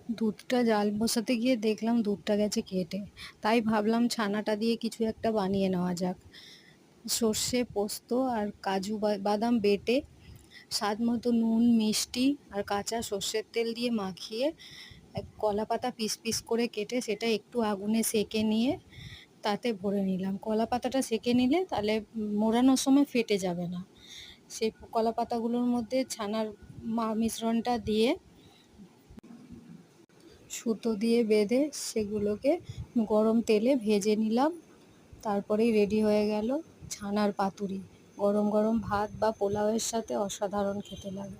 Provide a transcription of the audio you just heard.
দুধটা জাল বসাতে গিয়ে দেখলাম দুধটা গেছে কেটে। তাই ভাবলাম ছানাটা দিয়ে কিছু একটা বানিয়ে নেওয়া যাক। সর্ষে, পোস্ত আর কাজু বাদাম বেটে স্বাদ মতো নুন, মিষ্টি আর কাঁচা সর্ষের তেল দিয়ে মাখিয়ে কলা পাতা পিস পিস করে কেটে সেটা একটু আগুনে সেঁকে নিয়ে তাতে ভরে নিলাম। কলা পাতাটা সেঁকে নিলে তাহলে মোড়ানোর সময় ফেটে যাবে না। সেই কলা পাতাগুলোর মধ্যে ছানার মিশ্রণটা দিয়ে সুতো দিয়ে বেঁধে সেগুলোকে গরম তেলে ভেজে নিলাম। তারপরেই রেডি হয়ে গেল ছানার পাতুরি। গরম গরম ভাত বা পোলাওয়ের সাথে অসাধারণ খেতে লাগে।